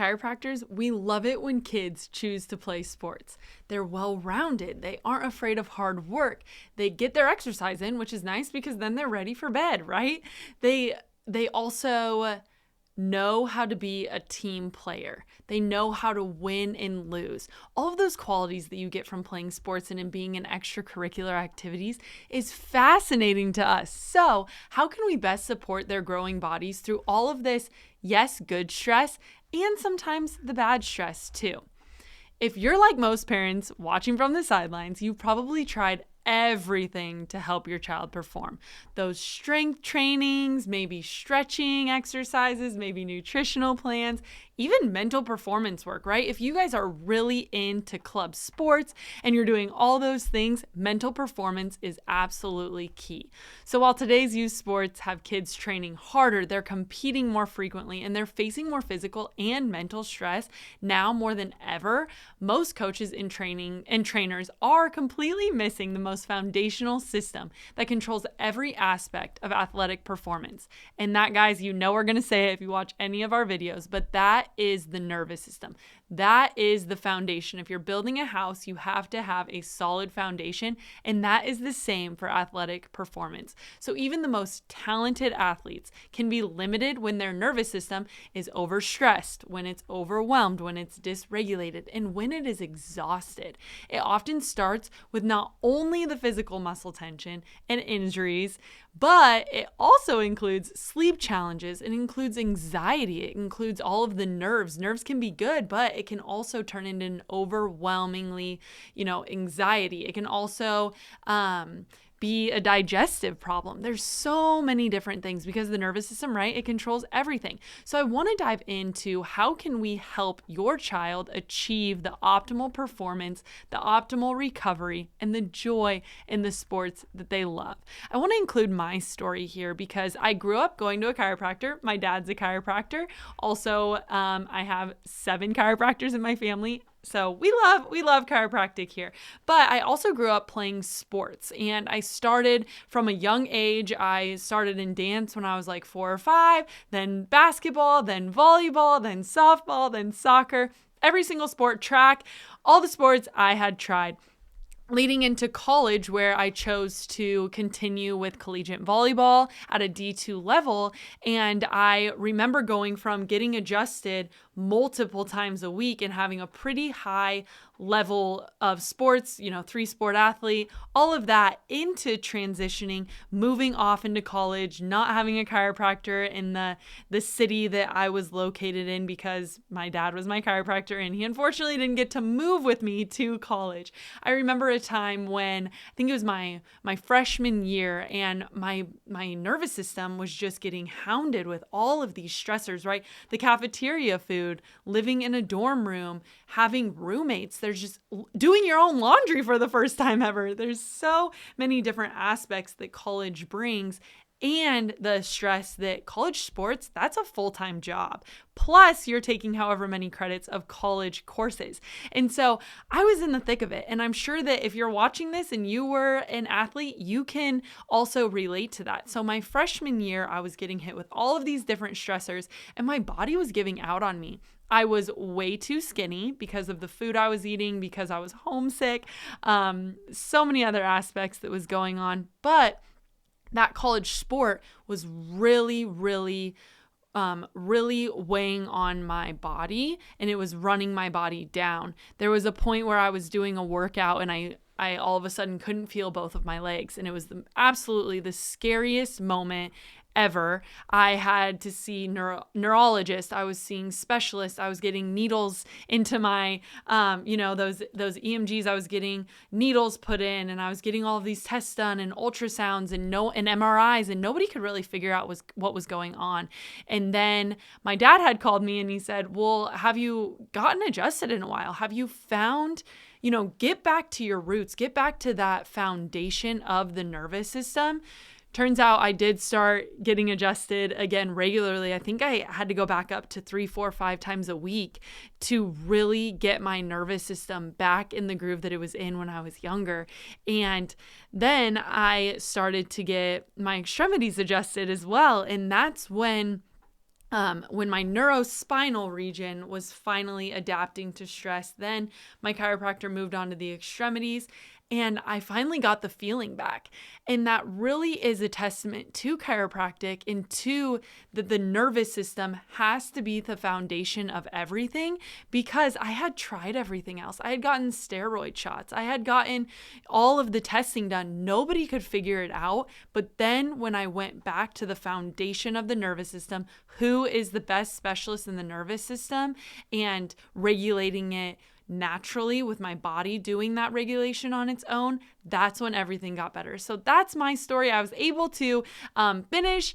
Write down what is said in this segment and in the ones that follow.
chiropractors, we love it when kids choose to play sports. They're well-rounded. They aren't afraid of hard work. They get their exercise in, which is nice because then they're ready for bed, right? They also know how to be a team player. They know how to win and lose. All of those qualities that you get from playing sports and in being in extracurricular activities is fascinating to us. So, how can we best support their growing bodies through all of this, yes, good stress, and sometimes the bad stress too? If you're like most parents watching from the sidelines, you've probably tried everything to help your child perform. Those strength trainings, maybe stretching exercises, maybe nutritional plans, even mental performance work, right? If you guys are really into club sports and you're doing all those things, mental performance is absolutely key. So while today's youth sports have kids training harder, they're competing more frequently, and they're facing more physical and mental stress now more than ever, most coaches in training and trainers are completely missing the most foundational system that controls every aspect of athletic performance. And that, guys, you know we're going to say it if you watch any of our videos, but that is the nervous system. That is the foundation. If you're building a house, you have to have a solid foundation, and that is the same for athletic performance. So even the most talented athletes can be limited when their nervous system is overstressed, when it's overwhelmed, when it's dysregulated, and when it is exhausted. It often starts with not only the physical muscle tension and injuries, but it also includes sleep challenges. It includes anxiety. It includes all of the nerves. Nerves can be good, but it can also turn into an overwhelmingly, anxiety. It can also be a digestive problem. There's so many different things because the nervous system, right? It controls everything. So I want to dive into how can we help your child achieve the optimal performance, the optimal recovery, and the joy in the sports that they love. I want to include my story here because I grew up going to a chiropractor. My dad's a chiropractor. Also, I have 7 chiropractors in my family. So we love chiropractic here. But I also grew up playing sports, and I started from a young age. I started in dance when I was like 4 or 5, then basketball, then volleyball, then softball, then soccer, every single sport, track, all the sports I had tried. Leading into college, where I chose to continue with collegiate volleyball at a D2 level. And I remember going from getting adjusted multiple times a week and having a pretty high level of sports, 3-sport athlete, all of that, into transitioning, moving off into college, not having a chiropractor in the city that I was located in because my dad was my chiropractor and he unfortunately didn't get to move with me to college. I remember a time when I think it was my freshman year, and my nervous system was just getting hounded with all of these stressors, right? The cafeteria food, living in a dorm room, having roommates. There's just doing your own laundry for the first time ever. There's so many different aspects that college brings, and the stress that college sports, that's a full-time job. Plus, you're taking however many credits of college courses. And so I was in the thick of it. And I'm sure that if you're watching this and you were an athlete, you can also relate to that. So my freshman year, I was getting hit with all of these different stressors, and my body was giving out on me. I was way too skinny because of the food I was eating, because I was homesick, so many other aspects that was going on. But that college sport was really weighing on my body, and it was running my body down. There was a point where I was doing a workout and I all of a sudden couldn't feel both of my legs, and it was absolutely the scariest moment ever. I had to see neurologists. I was seeing specialists. I was getting needles into my, those EMGs. I was getting needles put in, and I was getting all of these tests done, and ultrasounds and MRIs, and nobody could really figure out what was going on. And then my dad had called me and he said, well, have you gotten adjusted in a while? Have you found, get back to your roots, get back to that foundation of the nervous system? Turns out I did start getting adjusted again regularly. I think I had to go back up to 3, 4, 5 times a week to really get my nervous system back in the groove that it was in when I was younger. And then I started to get my extremities adjusted as well. And that's when when my neurospinal region was finally adapting to stress, then my chiropractor moved on to the extremities, and I finally got the feeling back. And that really is a testament to chiropractic and to the nervous system has to be the foundation of everything, because I had tried everything else. I had gotten steroid shots. I had gotten all of the testing done. Nobody could figure it out. But then when I went back to the foundation of the nervous system, who is the best specialist in the nervous system, and regulating it naturally with my body doing that regulation on its own, that's when everything got better. So that's my story. I was able to finish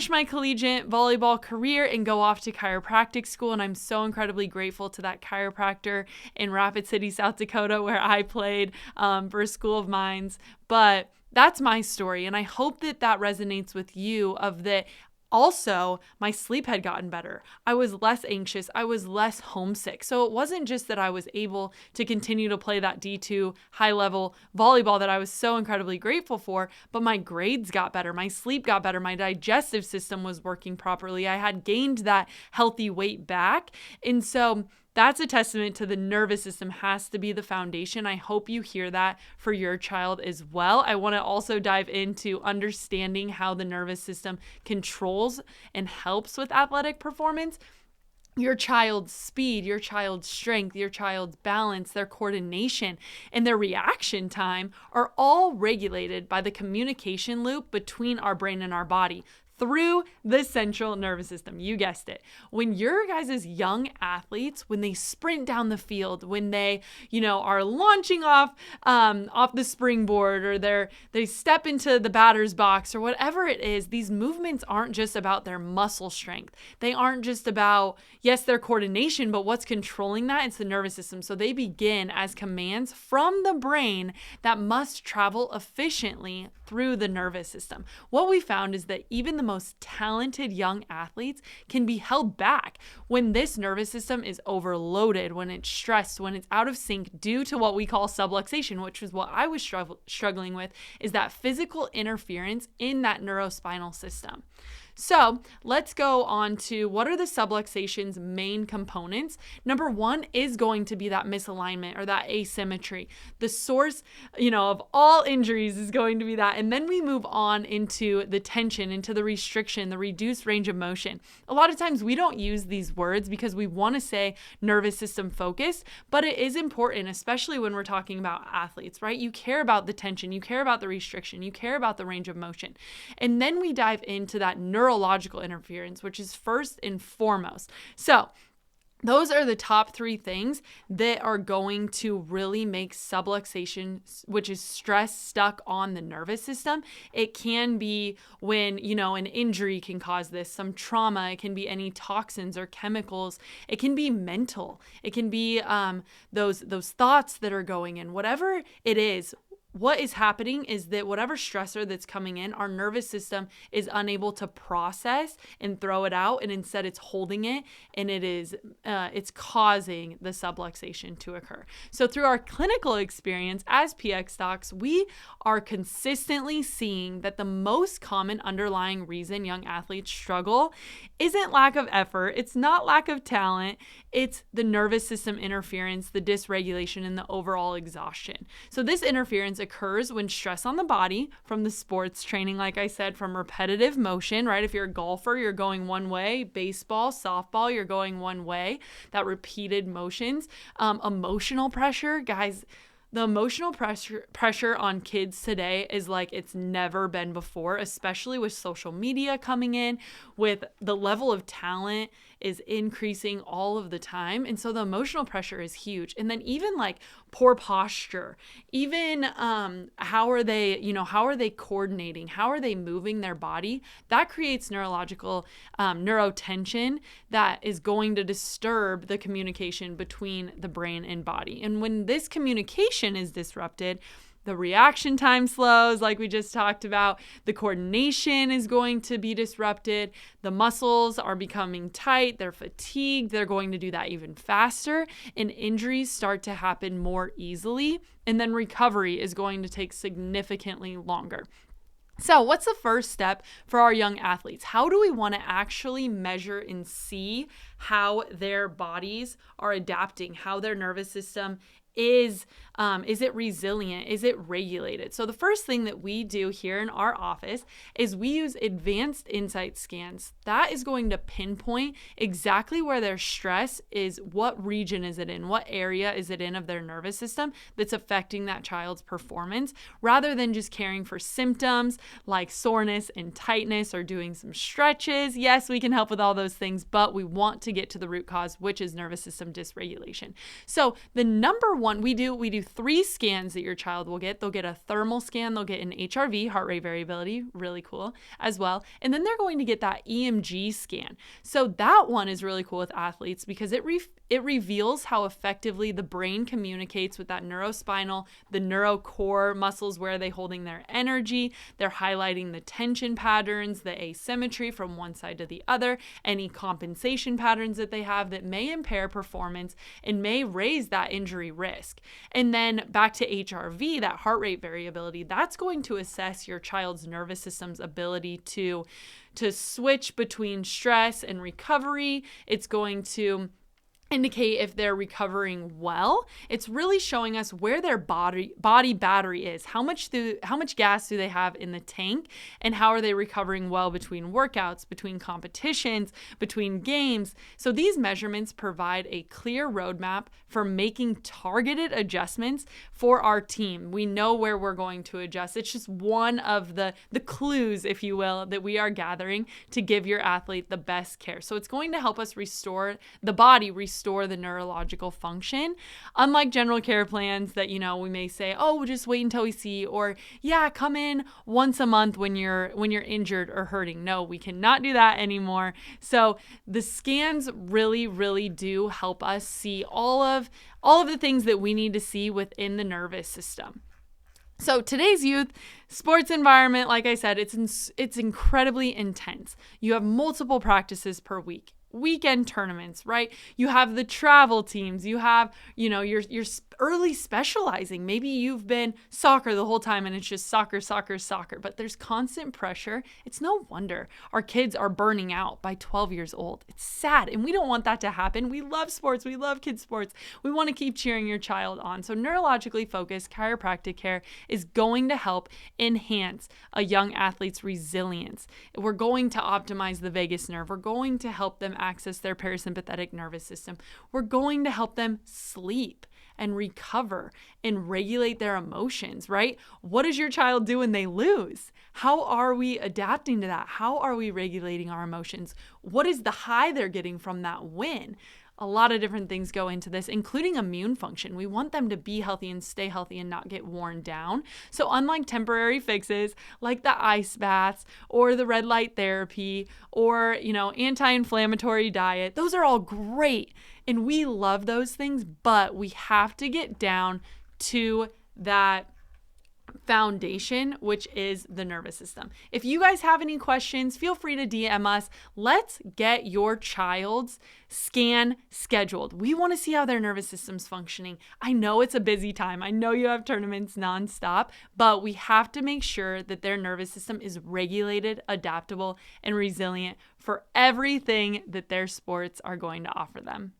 my collegiate volleyball career and go off to chiropractic school. And I'm so incredibly grateful to that chiropractor in Rapid City, South Dakota, where I played for a school of mines. But that's my story. And I hope that that resonates with you, of that. Also, my sleep had gotten better. I was less anxious. I was less homesick. So it wasn't just that I was able to continue to play that D2 high-level volleyball that I was so incredibly grateful for, but my grades got better. My sleep got better. My digestive system was working properly. I had gained that healthy weight back. And so that's a testament to the nervous system has to be the foundation. I hope you hear that for your child as well. I want to also dive into understanding how the nervous system controls and helps with athletic performance. Your child's speed, your child's strength, your child's balance, their coordination, and their reaction time are all regulated by the communication loop between our brain and our body through the central nervous system. You guessed it. When your guys' young athletes, when they sprint down the field, when they, are launching off the springboard, or they step into the batter's box, or whatever it is, these movements aren't just about their muscle strength. They aren't just about, yes, their coordination, but what's controlling that? It's the nervous system. So they begin as commands from the brain that must travel efficiently through the nervous system. What we found is that even the most talented young athletes can be held back when this nervous system is overloaded, when it's stressed, when it's out of sync due to what we call subluxation, which is what I was struggling with, is that physical interference in that neurospinal system. So let's go on to what are the subluxation's main components. Number one is going to be that misalignment or that asymmetry. The source, of all injuries is going to be that. And then we move on into the tension, into the restriction, the reduced range of motion. A lot of times we don't use these words because we want to say nervous system focused, but it is important, especially when we're talking about athletes, right? You care about the tension, you care about the restriction, you care about the range of motion. And then we dive into that neurological interference, which is first and foremost. So those are the top three things that are going to really make subluxation, which is stress, stuck on the nervous system. It can be when, an injury can cause this, some trauma. It can be any toxins or chemicals. It can be mental. It can be those thoughts that are going in. Whatever it is, what is happening is that whatever stressor that's coming in, our nervous system is unable to process and throw it out, and instead it's holding it, and it's causing the subluxation to occur. So through our clinical experience as PX docs, we are consistently seeing that the most common underlying reason young athletes struggle isn't lack of effort, it's not lack of talent, it's the nervous system interference, the dysregulation, and the overall exhaustion. So this interference occurs when stress on the body from the sports training, like I said, from repetitive motion, right? If you're a golfer, you're going one way, baseball, softball, you're going one way, that repeated motions, emotional pressure, guys. The emotional pressure on kids today is like it's never been before, especially with social media coming in, with the level of talent is increasing all of the time. And so the emotional pressure is huge. And then even like poor posture, even how are they coordinating? How are they moving their body? That creates neurological neurotension that is going to disturb the communication between the brain and body. And when this communication is disrupted, the reaction time slows, like we just talked about. The coordination is going to be disrupted. The muscles are becoming tight. They're fatigued. They're going to do that even faster. And injuries start to happen more easily. And then recovery is going to take significantly longer. So, what's the first step for our young athletes? How do we want to actually measure and see how their bodies are adapting, how their nervous system is it resilient? Is it regulated? So the first thing that we do here in our office is we use advanced INSiGHT scans. That is going to pinpoint exactly where their stress is, what region is it in, what area is it in of their nervous system that's affecting that child's performance, rather than just caring for symptoms like soreness and tightness or doing some stretches. Yes, we can help with all those things, but we want to get to the root cause, which is nervous system dysregulation. So the number one we do 3 scans that your child will get. They'll get a thermal scan, they'll get an HRV, heart rate variability, really cool as well. And then they're going to get that EMG scan. So that one is really cool with athletes because it reveals how effectively the brain communicates with that neurospinal, the neurocore muscles. Where are they holding their energy? They're highlighting the tension patterns, the asymmetry from one side to the other, any compensation patterns that they have that may impair performance and may raise that injury risk. And then back to HRV, that heart rate variability, that's going to assess your child's nervous system's ability to switch between stress and recovery. It's going to indicate if they're recovering well. It's really showing us where their body battery is. How much gas do they have in the tank, and how are they recovering well between workouts, between competitions, between games. So these measurements provide a clear roadmap for making targeted adjustments for our team. We know where we're going to adjust. It's just one of the clues, if you will, that we are gathering to give your athlete the best care. So it's going to help us restore the neurological function. Unlike general care plans that, we may say, oh, we'll just wait until we see, or yeah, come in once a month when you're injured or hurting. No, we cannot do that anymore. So the scans really, really do help us see all of the things that we need to see within the nervous system. So today's youth sports environment, like I said, it's incredibly intense. You have multiple practices per week. Weekend tournaments, right? You have the travel teams. You have, your early specializing. Maybe you've been soccer the whole time and it's just soccer, but there's constant pressure. It's no wonder our kids are burning out by 12 years old. It's sad, and we don't want that to happen. We love sports. We love kids sports. We want to keep cheering your child on. So neurologically focused chiropractic care is going to help enhance a young athlete's resilience. We're going to optimize the vagus nerve. We're going to help them access their parasympathetic nervous system. We're going to help them sleep and recover and regulate their emotions, right? What does your child do when they lose? How are we adapting to that? How are we regulating our emotions? What is the high they're getting from that win? A lot of different things go into this, including immune function. We want them to be healthy and stay healthy and not get worn down. So unlike temporary fixes like the ice baths or the red light therapy or, anti-inflammatory diet, those are all great. And we love those things, but we have to get down to that foundation, which is the nervous system. If you guys have any questions, feel free to DM us. Let's get your child's scan scheduled. We want to see how their nervous system's functioning. I know it's a busy time. I know you have tournaments nonstop, but we have to make sure that their nervous system is regulated, adaptable, and resilient for everything that their sports are going to offer them.